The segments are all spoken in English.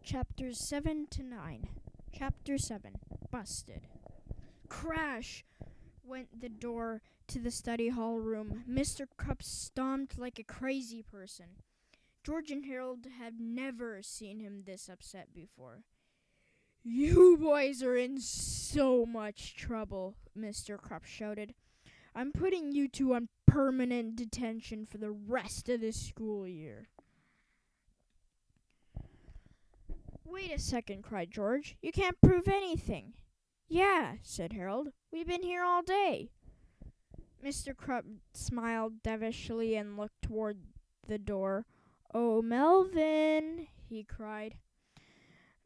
Chapters 7 to 9. Chapter 7. Busted. Crash went the door to the study hall room. Mr. Krupp stomped like a crazy person. George and Harold had never seen him this upset before. "You boys are in so much trouble," Mr. Krupp shouted. "I'm putting you two on permanent detention for the rest of the school year." "Wait a second," cried George. "You can't prove anything." "Yeah," said Harold. "We've been here all day." Mr. Krupp smiled devilishly and looked toward the door. "Oh, Melvin," he cried.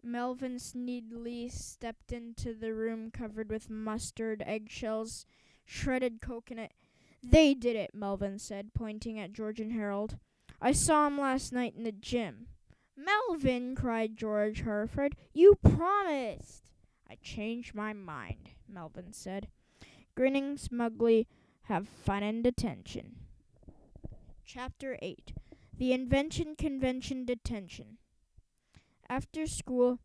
Melvin sneakily stepped into the room covered with mustard, eggshells, shredded coconut. "They did it," Melvin said, pointing at George and Harold. "I saw 'em last night in the gym." "Melvin," cried George, horrified, "you promised." "I changed my mind," Melvin said, grinning smugly. "Have fun in detention." Chapter 8. The Invention Convention Detention. After school,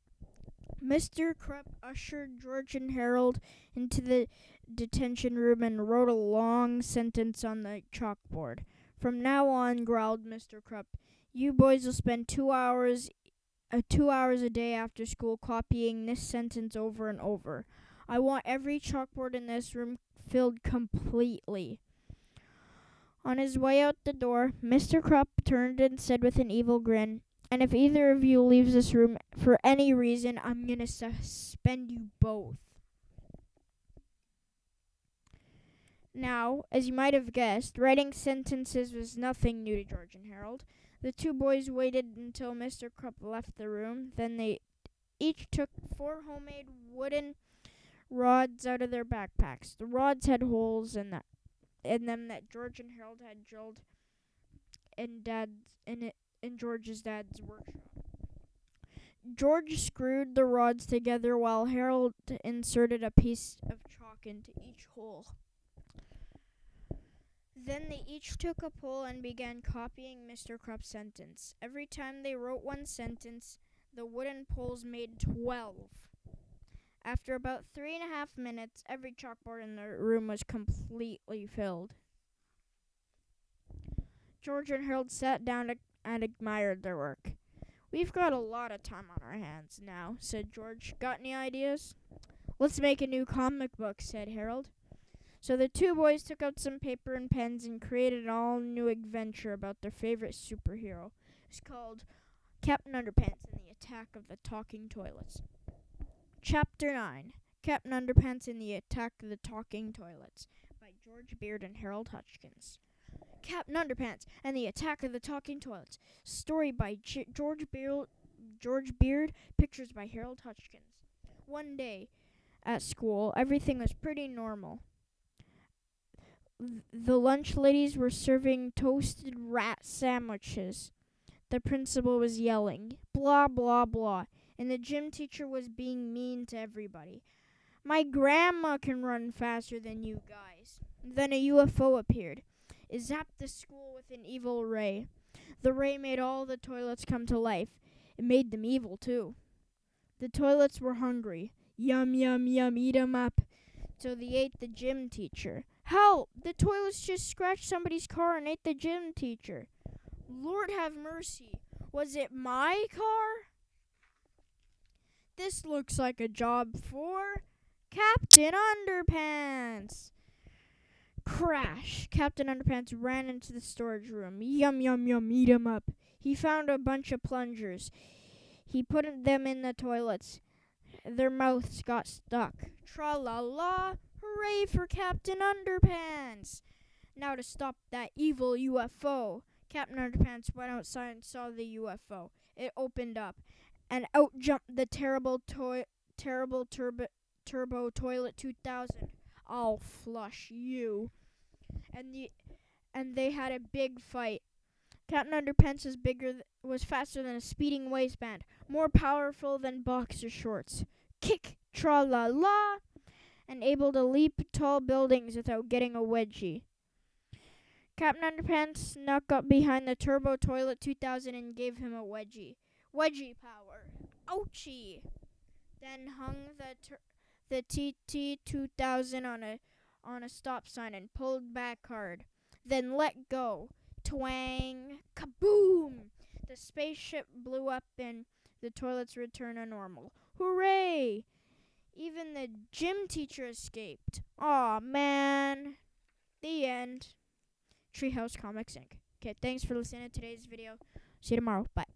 Mr. Krupp ushered George and Harold into the detention room and wrote a long sentence on the chalkboard. "From now on," growled Mr. Krupp, "you boys will spend 2 hours a day after school copying this sentence over and over. I want every chalkboard in this room filled completely." On his way out the door, Mr. Krupp turned and said with an evil grin, "And if either of you leaves this room for any reason, I'm going to suspend you both." Now, as you might have guessed, writing sentences was nothing new to George and Harold. The two boys waited until Mr. Krupp left the room. Then they each took 4 homemade wooden rods out of their backpacks. The rods had holes in them that George and Harold had drilled in George's dad's workshop. George screwed the rods together while Harold inserted a piece of chalk into each hole. Then they each took a pole and began copying Mr. Krupp's sentence. Every time they wrote one sentence, the wooden poles made 12. After about 3.5 minutes, every chalkboard in the room was completely filled. George and Harold sat down and admired their work. "We've got a lot of time on our hands now," said George. "Got any ideas?" "Let's make a new comic book," said Harold. So the two boys took out some paper and pens and created an all-new adventure about their favorite superhero. It's called Captain Underpants and the Attack of the Talking Toilets. Chapter 9. Captain Underpants and the Attack of the Talking Toilets by George Beard and Harold Hutchins. Captain Underpants and the Attack of the Talking Toilets. Story by George Beard. Pictures by Harold Hutchins. One day at school, everything was pretty normal. The lunch ladies were serving toasted rat sandwiches. The principal was yelling, "Blah, blah, blah," and the gym teacher was being mean to everybody. "My grandma can run faster than you guys." Then a UFO appeared. It zapped the school with an evil ray. The ray made all the toilets come to life. It made them evil, too. The toilets were hungry. Yum, yum, yum, eat 'em up. So they ate the gym teacher. "Help! The toilets just scratched somebody's car and ate the gym teacher." "Lord have mercy. Was it my car?" "This looks like a job for Captain Underpants." Crash! Captain Underpants ran into the storage room. Yum, yum, yum, eat 'em up. He found a bunch of plungers. He put them in the toilets. Their mouths got stuck. Tra-la-la! Hooray for Captain Underpants! Now to stop that evil UFO. Captain Underpants went outside and saw the UFO. It opened up, and out jumped the terrible Turbo Toilet 2000. "I'll flush you." And they had a big fight. Captain Underpants was faster than a speeding waistband, more powerful than boxer shorts. Kick, tra-la-la, and able to leap tall buildings without getting a wedgie. Captain Underpants snuck up behind the Turbo Toilet 2000 and gave him a wedgie. Wedgie power. Ouchie! Then hung the TT-2000 on a stop sign and pulled back hard. Then let go. Twang! Kaboom! The spaceship blew up and the toilets returned to normal. Hooray! Even the gym teacher escaped. Aw, man. The end. Treehouse Comics Inc. Okay, thanks for listening to today's video. See you tomorrow. Bye.